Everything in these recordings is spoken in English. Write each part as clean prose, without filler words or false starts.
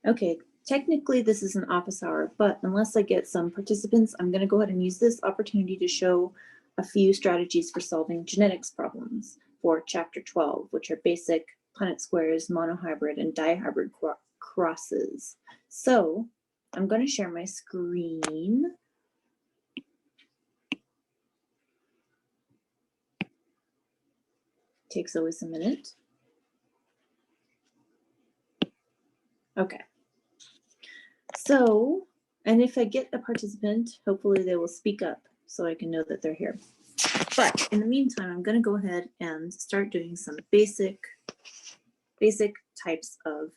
Okay, technically this is an office hour, but unless I get some participants, I'm going to go ahead and use this opportunity to show a few strategies for solving genetics problems for chapter 12, which are basic Punnett squares, monohybrid, and dihybrid crosses. So I'm going to share my screen. Takes always a minute. Okay. So, and if I get a participant, hopefully they will speak up so I can know that they're here. But in the meantime, I'm going to go ahead and start doing some basic types of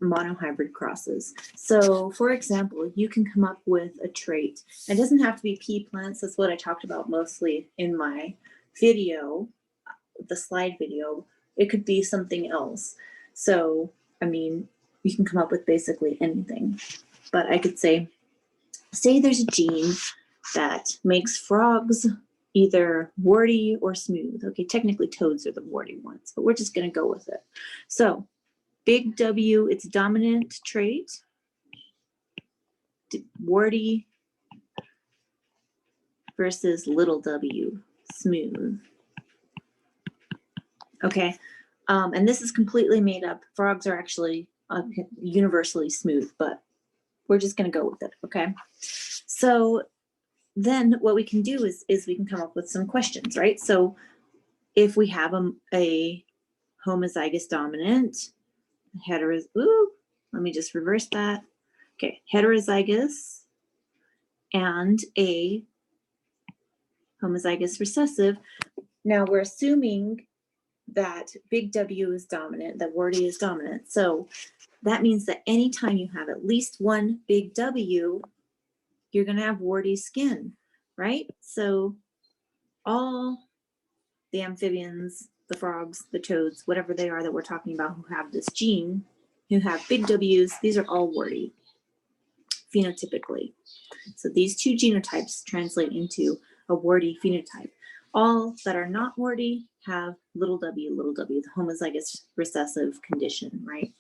monohybrid crosses. So for example, you can come up with a trait. It doesn't have to be pea plants. That's what I talked about mostly in my video, the slide video. It could be something else. So, I mean, you can come up with basically anything. But I could say there's a gene that makes frogs either warty or smooth. Okay, technically toads are the warty ones, but we're just going to go with it. So big W, its dominant trait, warty versus little w, smooth. Okay, and this is completely made up. Frogs are actually universally smooth, but we're just going to go with it, okay? So then what we can do is we can come up with some questions, right? So if we have a homozygous dominant, let me just reverse that. Okay, heterozygous and a homozygous recessive. Now we're assuming that big W is dominant, that warty is dominant. So that means that anytime you have at least one big W, you're going to have warty skin, right? So all the amphibians, the frogs, the toads, whatever they are that we're talking about who have this gene, who have big W's, these are all warty phenotypically. So these two genotypes translate into a warty phenotype. All that are not warty have little w, the homozygous recessive condition, right?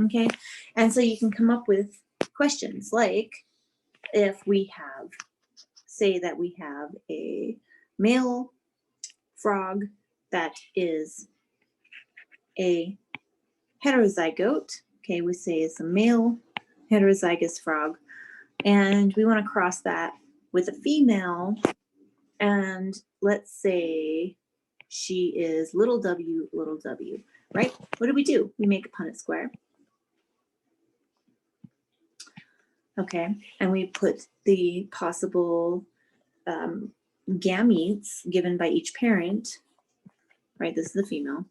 Okay, and so you can come up with questions like if we have, say that we have a male frog that is a heterozygote, okay, we say it's a male heterozygous frog, and we want to cross that with a female, and let's say she is little w, right? What do? We make a Punnett square. Okay, and we put the possible gametes given by each parent, right? This is the female,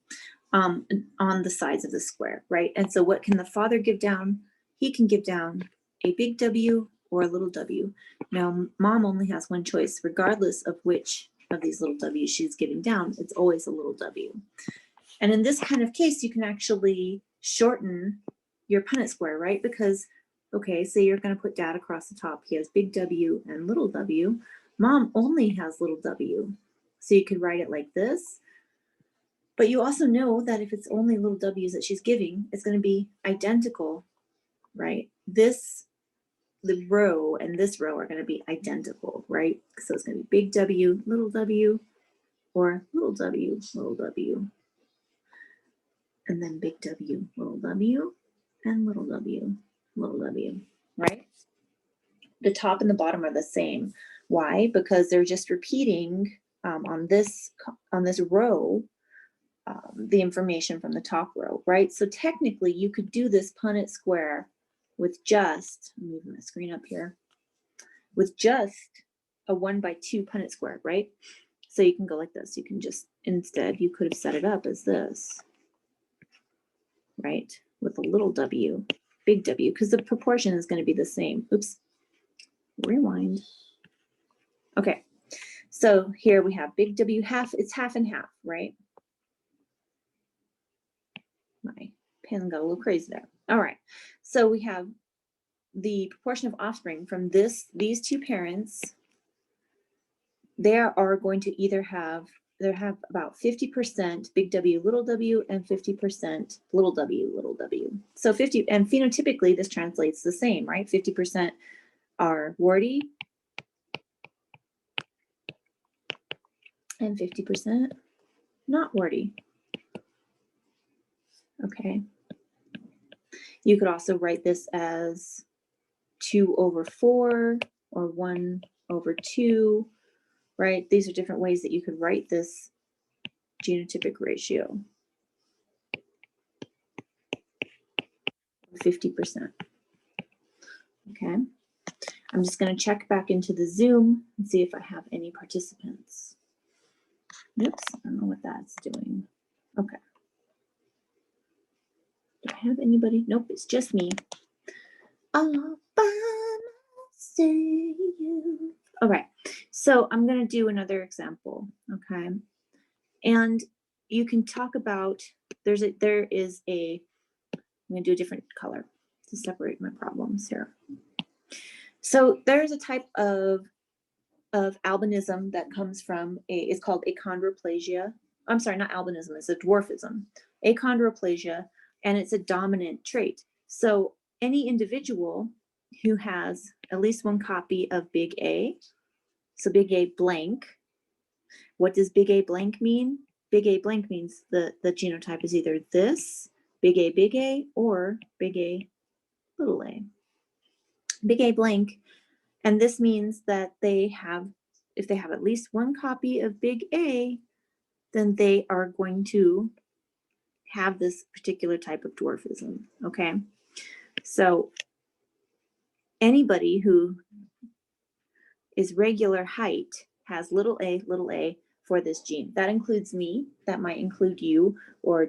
on the sides of the square, right? And so what can the father give down? He can give down a big W or a little w. Now, mom only has one choice, regardless of which of these little w's she's giving down, it's always a little w. And in this kind of case, you can actually shorten your Punnett square, right? Because, okay, say you're going to put dad across the top. He has big W and little w. Mom only has little w. So you could write it like this. But you also know that if it's only little w's that she's giving, it's going to be identical, right? The row and this row are going to be identical, right? So it's going to be big W, or little w, and then big W, and little w, right? The top and the bottom are the same. Why? Because they're just repeating on this row the information from the top row, right? So technically you could do this Punnett square with just, I'm moving my screen up here, with just a 1/2 Punnett square, right? So you can go like this. You can just, instead, you could have set it up as this, right? With a little w, big W, because the proportion is going to be the same. Oops, rewind. Okay, so here we have big W, it's half and half, right? My pen got a little crazy there. All right, so we have the proportion of offspring from these two parents. They are going to either have they have about 50% big W, little w, and 50% little w, little w. So 50, and phenotypically this translates the same, right? 50% are warty and 50% not warty. Okay. You could also write this as 2/4 or 1/2, right? These are different ways that you could write this genotypic ratio. 50%. Okay. I'm just going to check back into the Zoom and see if I have any participants. Oops, I don't know what that's doing. Okay. Do I have anybody? Nope, it's just me. All by myself. All right, so I'm going to do another example, okay? And you can talk about, I'm going to do a different color to separate my problems here. So there's a type of albinism that comes from it's called achondroplasia. I'm sorry, not albinism, it's a dwarfism. Achondroplasia, and it's a dominant trait. So any individual who has at least one copy of big A, so big A blank, what does big A blank mean? Big A blank means the genotype is either this, big A, or big A, little a. Big A blank, and this means that if they have at least one copy of big A, then they are going to have this particular type of dwarfism, okay? So anybody who is regular height has little a for this gene. That includes me, that might include you, or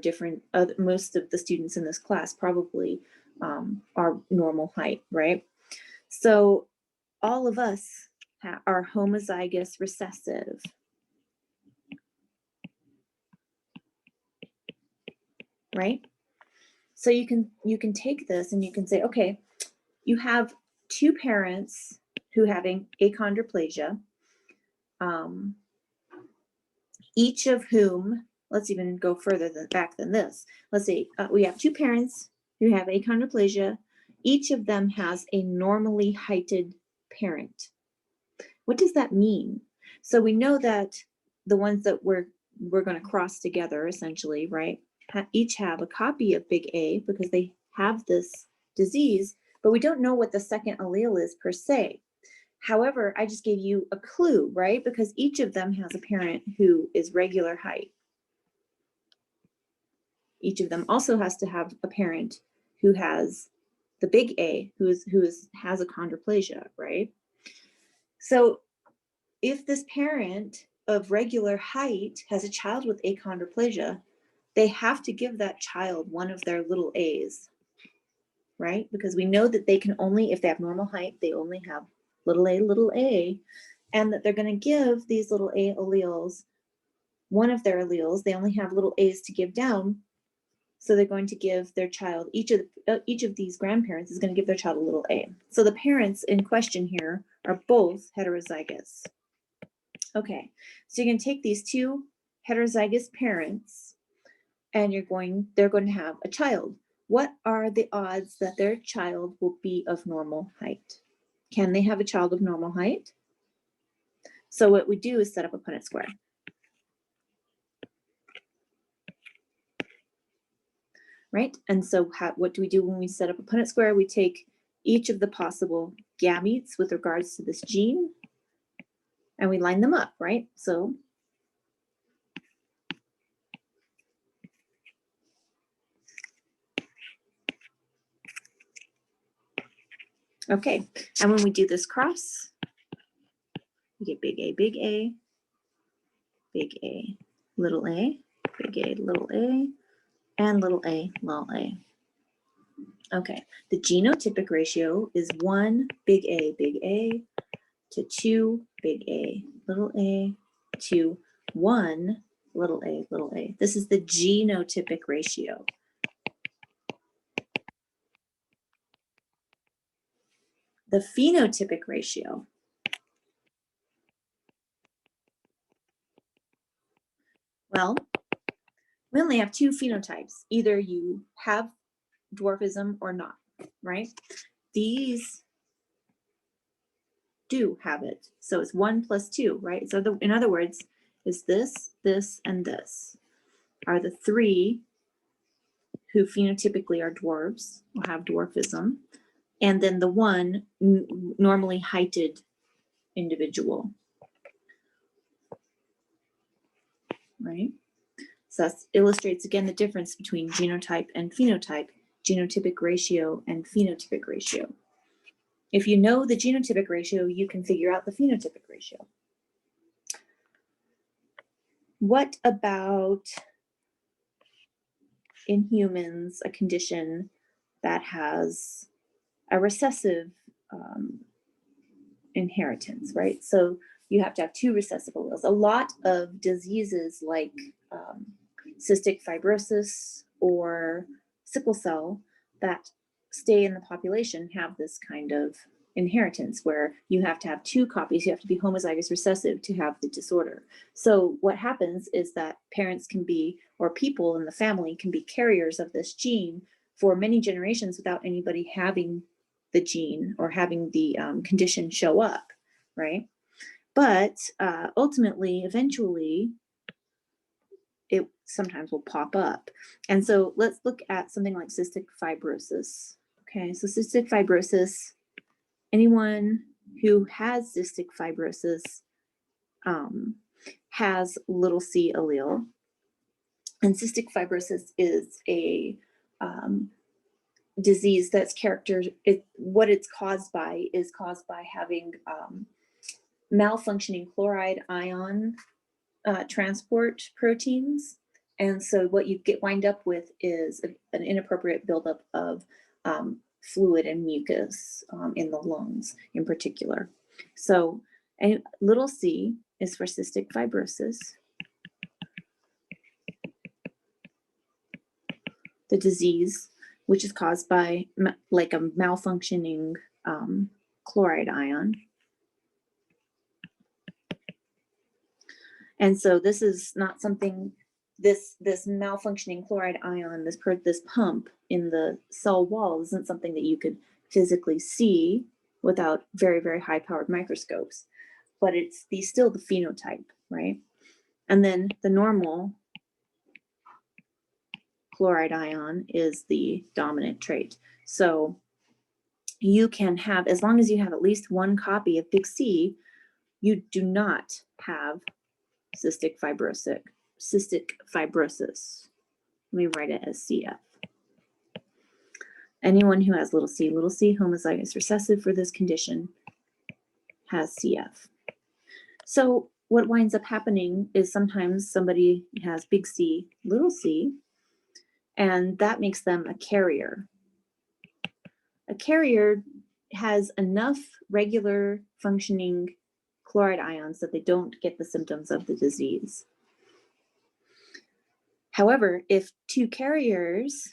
most of the students in this class probably are normal height, right? So all of us are homozygous recessive. Right? So you can take this and you can say, okay, you have two parents who having achondroplasia, each of whom, let's even go further back than this. Let's say we have two parents who have achondroplasia. Each of them has a normally heighted parent. What does that mean? So we know that the ones that we're going to cross together, essentially, right, each have a copy of big A because they have this disease, but we don't know what the second allele is per se. However, I just gave you a clue, right? Because each of them has a parent who is regular height. Each of them also has to have a parent who has the big A, who has achondroplasia, right? So if this parent of regular height has a child with achondroplasia, they have to give that child one of their little A's, right? Because we know that they can only, if they have normal height, they only have little a, and that they're going to give these little A alleles, one of their alleles, they only have little A's to give down. So they're going to give their child, each of these grandparents is going to give their child a little A. So the parents in question here are both heterozygous. Okay, so you're going to take these two heterozygous parents and they're going to have a child. What are the odds that their child will be of normal height? Can they have a child of normal height? So what we do is set up a Punnett square. Right? And so what do we do when we set up a Punnett square? We take each of the possible gametes with regards to this gene and we line them up, right? So okay, and when we do this cross, we get big A, big A, big A, little a, big A, little a, and little a, little a. Okay, the genotypic ratio is 1 big A to 2 big A, little a, to 1 little a, little a. This is the genotypic ratio. The phenotypic ratio. Well, we only have two phenotypes. Either you have dwarfism or not, right? These do have it. So it's 1 plus 2, right? So in other words, is this, and this are the three who phenotypically are dwarfs or have dwarfism. And then the one normally heighted individual, right? So that illustrates again the difference between genotype and phenotype, genotypic ratio and phenotypic ratio. If you know the genotypic ratio, you can figure out the phenotypic ratio. What about in humans, a condition that has a recessive inheritance, right? So you have to have two recessive alleles. A lot of diseases like cystic fibrosis or sickle cell that stay in the population have this kind of inheritance where you have to have two copies. You have to be homozygous recessive to have the disorder. So what happens is that parents can be, or people in the family can be carriers of this gene for many generations without anybody having the gene or having the condition show up, right? But ultimately, eventually, it sometimes will pop up. And so let's look at something like cystic fibrosis. Okay, so cystic fibrosis, anyone who has cystic fibrosis has little c allele. And cystic fibrosis is a disease that's what it's caused by is caused by having malfunctioning chloride ion transport proteins. And so what you wind up with is an inappropriate buildup of fluid and mucus in the lungs in particular. So little c is for cystic fibrosis. The disease, which is caused by like a malfunctioning chloride ion. And so this is not something, this malfunctioning chloride ion, this pump in the cell wall isn't something that you could physically see without very, very high powered microscopes, but it's still the phenotype, right? And then the normal chloride ion is the dominant trait. So you can have, as long as you have at least one copy of big C, you do not have cystic fibrosis. Let me write it as CF. Anyone who has little c, homozygous recessive for this condition has CF. So what winds up happening is sometimes somebody has big C, little c, and that makes them a carrier. A carrier has enough regular functioning chloride ions that they don't get the symptoms of the disease. However, if two carriers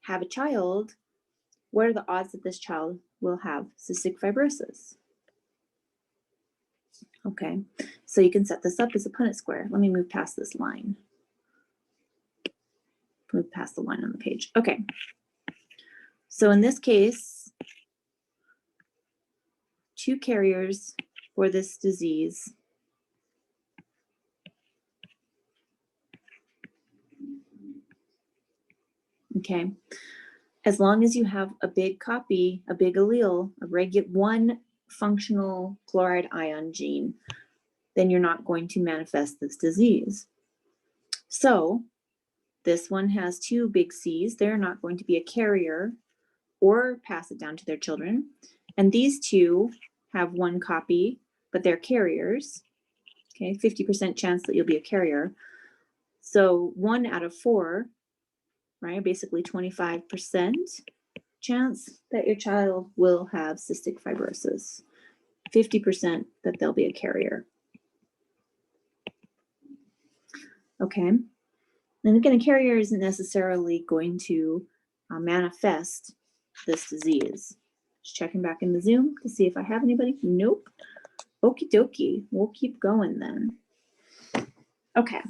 have a child, what are the odds that this child will have cystic fibrosis? Okay, so you can set this up as a Punnett square. Let me move past this line. Move past the line on the page. Okay, so in this case, two carriers for this disease okay, as long as you have a big copy, a big allele, one functional chloride ion gene, then you're not going to manifest this disease. So this one has two big C's. They're not going to be a carrier or pass it down to their children. And these two have one copy, but they're carriers. Okay, 50% chance that you'll be a carrier. So 1 out of 4, right? Basically 25% chance that your child will have cystic fibrosis. 50% that they'll be a carrier. Okay. And again, a carrier isn't necessarily going to manifest this disease. Just checking back in the Zoom to see if I have anybody. Nope. Okie dokie, we'll keep going then. Okay.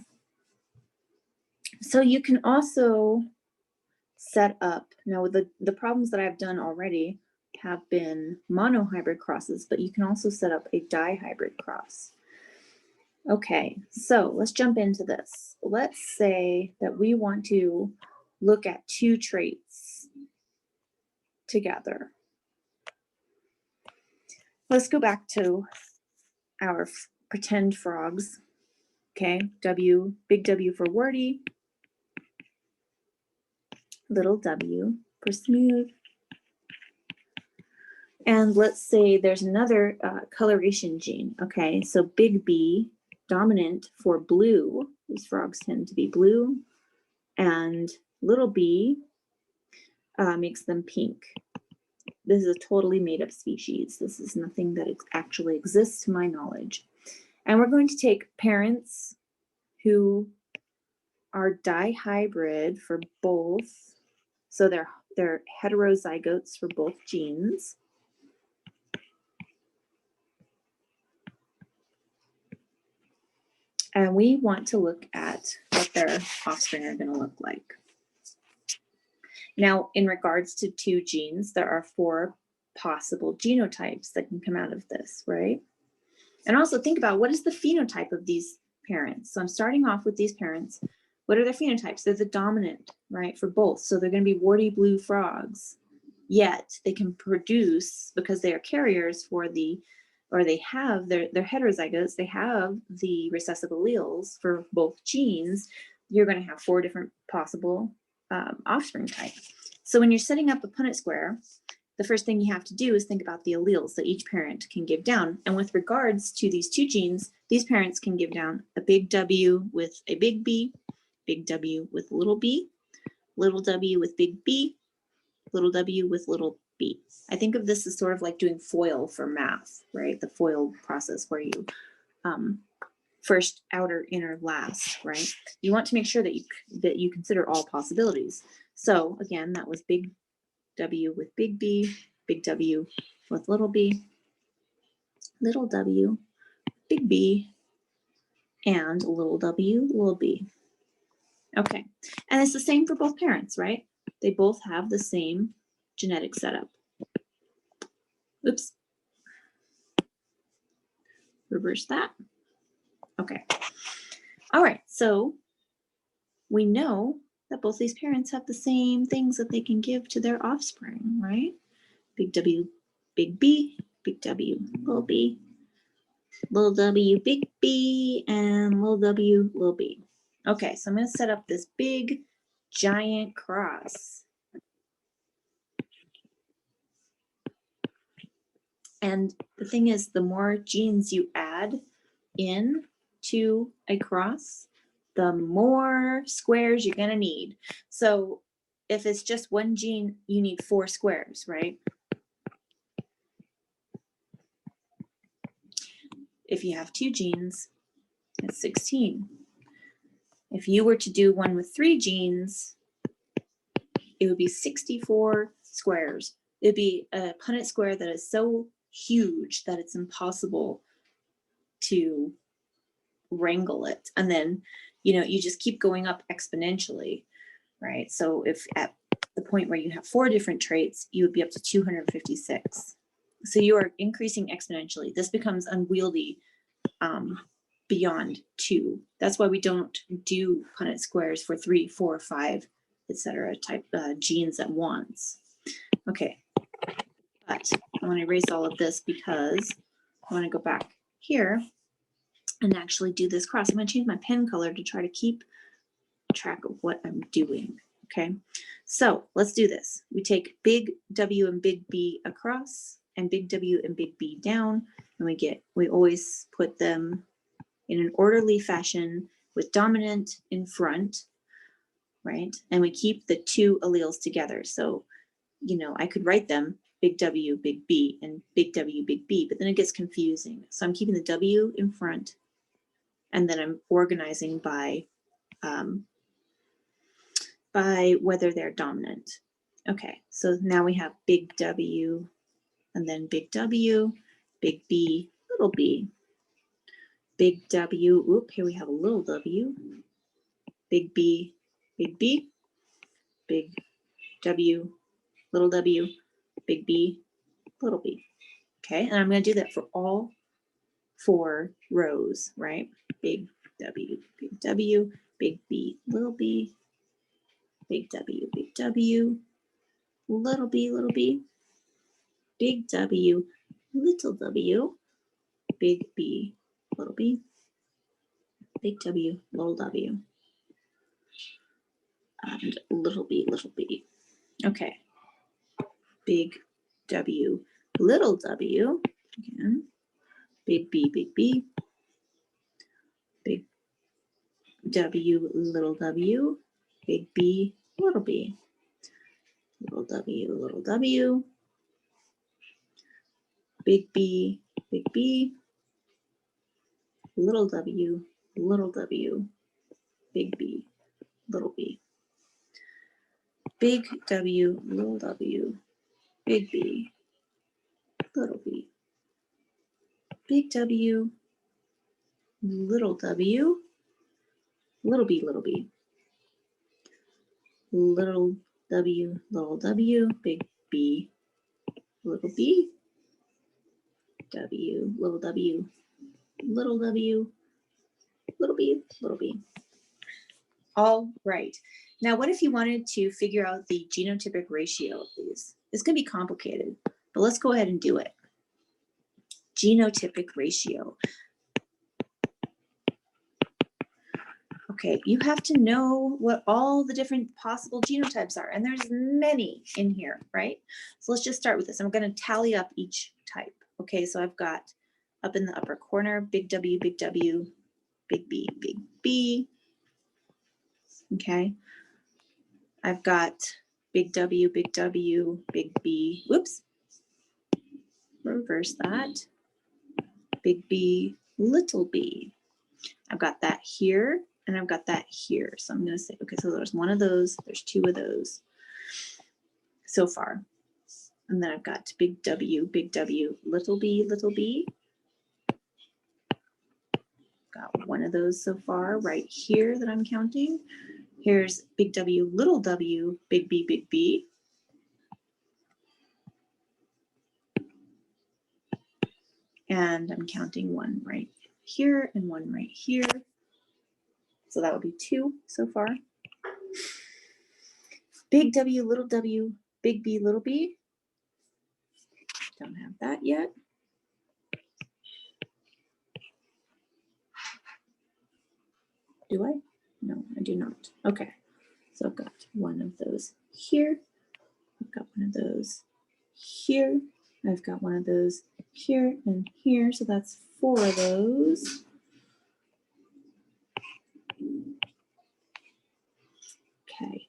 So you can also set up, now the problems that I've done already have been monohybrid crosses, but you can also set up a dihybrid cross. Okay, so let's jump into this. Let's say that we want to look at two traits together. Let's go back to our pretend frogs. Okay, W, big W for wordy, little w for smooth. And let's say there's another coloration gene. Okay, so big B, dominant for blue. These frogs tend to be blue. And little b makes them pink. This is a totally made up species. This is nothing that actually exists to my knowledge. And we're going to take parents who are dihybrid for both. So they're heterozygotes for both genes. And we want to look at what their offspring are going to look like. Now, in regards to two genes, there are 4 possible genotypes that can come out of this, right? And also think about, what is the phenotype of these parents? So I'm starting off with these parents. What are their phenotypes? They're the dominant, right, for both. So they're going to be warty blue frogs. Yet they can produce, because they are carriers for the, or they have, they're heterozygotes, they have the recessive alleles for both genes. You're going to have 4 different possible offspring type. So when you're setting up a Punnett square, the first thing you have to do is think about the alleles that each parent can give down. And with regards to these 2 genes, these parents can give down a big W with a big W with little b, little w with big B, little w with little b. I think of this as sort of like doing FOIL for math, right? The FOIL process where you first, outer, inner, last, right? You want to make sure that you consider all possibilities. So again, that was big W with big B, big W with little b, little w, big B, and little w, little b. Okay, and it's the same for both parents, right? They both have the same genetic setup. Oops. Reverse that. Okay. All right, so we know that both these parents have the same things that they can give to their offspring, right? Big W, big B, big W, little b, little w, big B, and little w, little b. Okay, so I'm going to set up this big, giant cross. And the thing is, the more genes you add in to a cross, the more squares you're going to need. So if it's just one gene, you need 4 squares, right? If you have 2 genes, it's 16. If you were to do one with 3 genes, it would be 64 squares. It'd be a Punnett square that is so huge that it's impossible to wrangle it. And then, you just keep going up exponentially, right? So if at the point where you have 4 different traits, you would be up to 256. So you are increasing exponentially. This becomes unwieldy beyond 2. That's why we don't do Punnett squares for 3, 4, 5, etc. type genes at once. Okay, but I want to erase all of this because I want to go back here and actually do this cross. I'm going to change my pen color to try to keep track of what I'm doing. Okay, so let's do this. We take big W and big B across and big W and big B down, and we always put them in an orderly fashion with dominant in front, right? And we keep the 2 alleles together. So, I could write them big W, big B, and big W, big B, but then it gets confusing. So I'm keeping the W in front, and then I'm organizing by whether they're dominant. Okay, so now we have big W, and then big W, big B, little b. Big W, oop, here we have a little w. Big B, big B. Big W, little w. Big B, little b. Okay, and I'm going to do that for all 4 rows, right? Big W, big B, little b. Big W, little b. Big W, little w. Big B, little b. Big W, little w. And little b. Okay. Big W, little w. Again. Big B, big W, little w. Big B, little b. Little w. Big B, little w. Big B, little b. Big W, little w. Big B, little b. Big W, little w. Little b. Little w, big B, little b. W, little w. Little w, little b. All right. Now, what if you wanted to figure out the genotypic ratio of these? It's going to be complicated, but let's go ahead and do it. Genotypic ratio. Okay, you have to know what all the different possible genotypes are, and there's many in here, right? So let's just start with this. I'm going to tally up each type. Okay, so I've got up in the upper corner, big W, big B, big B. Okay, I've got big W, big B. Whoops, reverse that. Big B, little b. I've got that here, and I've got that here. So I'm going to say, okay, so there's one of those, there's 2 of those so far. And then I've got big W, little b. Got one of those so far right here that I'm counting. Here's big W, big B. And I'm counting one right here and one right here. So that would be 2 so far. Big W, big B, little b. Don't have that yet. Do I? No, I do not. Okay, so I've got one of those here. I've got one of those here. I've got one of those here and here. So that's 4 of those. Okay.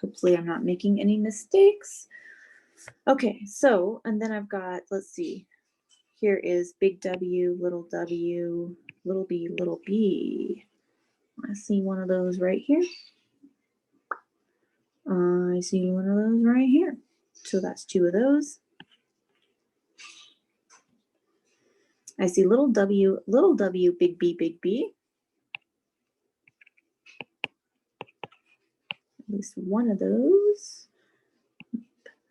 Hopefully I'm not making any mistakes. Okay, so, and then I've got, let's see, here is big W, little b. I see one of those right here. I see one of those right here. So that's 2 of those. I see little w, big B. At least one of those.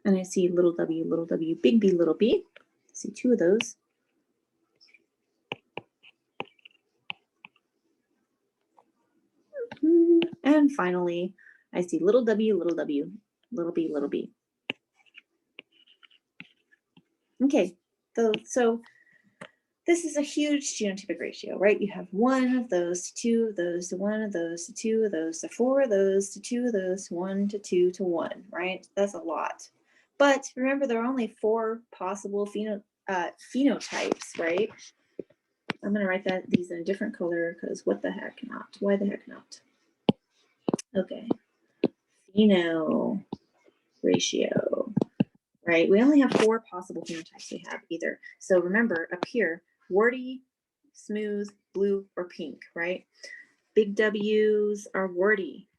And I see little w, big B, little b. I see 2 of those. And finally, I see little w, little b. Okay, so this is a huge genotypic ratio, right? You have 1 of those to 2 of those to 1 of those to 2 of those to 4 of those to 2 of those to 1 to 2 to 1, right? That's a lot. But remember, there are only 4 possible phenotypes, right? I'm going to write these in a different color because what the heck not? Why the heck not? Okay. Pheno ratio, right? We only have 4 possible phenotypes we have either. So remember up here, warty, smooth, blue, or pink, right? Big W's are warty.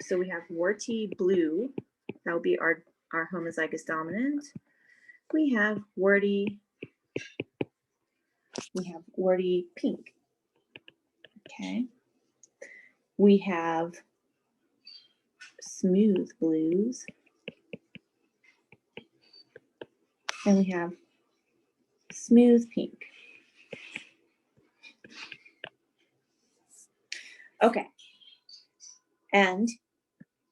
So we have warty blue. That will be our homozygous dominant. We have warty We have warty pink. Okay. We have smooth blues. And we have smooth pink. Okay. And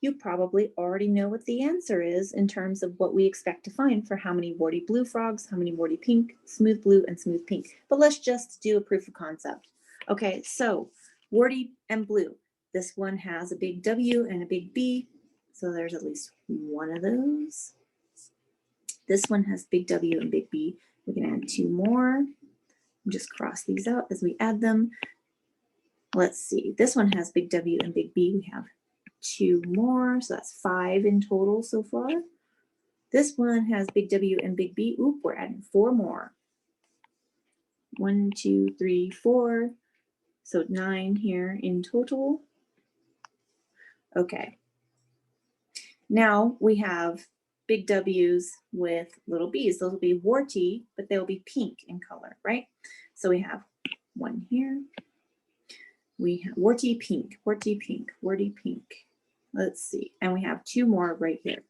you probably already know what the answer is in terms of what we expect to find for how many warty blue frogs, how many warty pink, smooth blue, and smooth pink. But let's just do a proof of concept. Okay, so warty and blue. This one has a big W and a big B, so there's at least one of those. This one has big W and big B. We can add two more. Just cross these out as we add them. Let's see, this one has big W and big B. We have two more, so that's 5 in total so far. This one has big W and big B. Oop, we're adding 4 more. 1, 2, 3, 4. So 9 here in total. Okay. Now we have big W's with little b's. Those will be warty, but they'll be pink in color, right? So we have 1 here. We have warty pink, warty pink, warty pink. Let's see. And we have 2 more right here.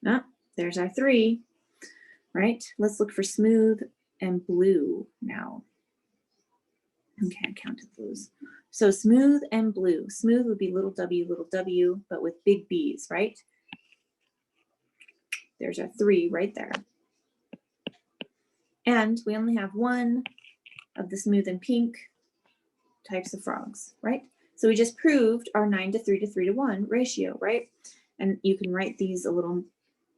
Ah, there's our 3, right? Let's look for smooth and blue now. Okay, I counted those. So smooth and blue. Smooth would be little w, but with big B's, right? There's our 3 right there. And we only have 1 of the smooth and pink types of frogs, right? So we just proved our 9 to 3 to 3 to 1 ratio, right? And you can write these a little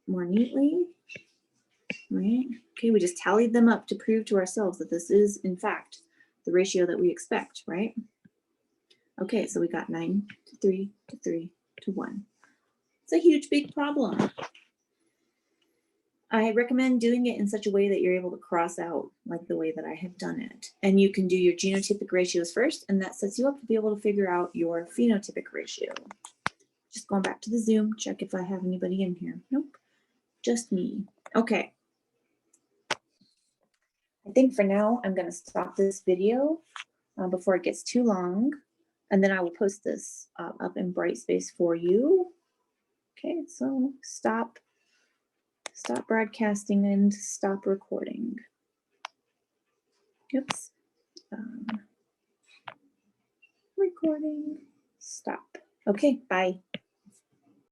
more neatly, right? Okay, we just tallied them up to prove to ourselves that this is, in fact, the ratio that we expect, right? Okay, so we got 9 to 3 to 3 to 1. It's a huge, big problem. I recommend doing it in such a way that you're able to cross out like the way that I have done it. And you can do your genotypic ratios first, and that sets you up to be able to figure out your phenotypic ratio. Just going back to the Zoom, check if I have anybody in here. Nope, just me. Okay. I think for now, I'm going to stop this video before it gets too long, and then I will post this up in Brightspace for you. Okay, so stop broadcasting and stop recording. Oops. Recording, stop. Okay, bye.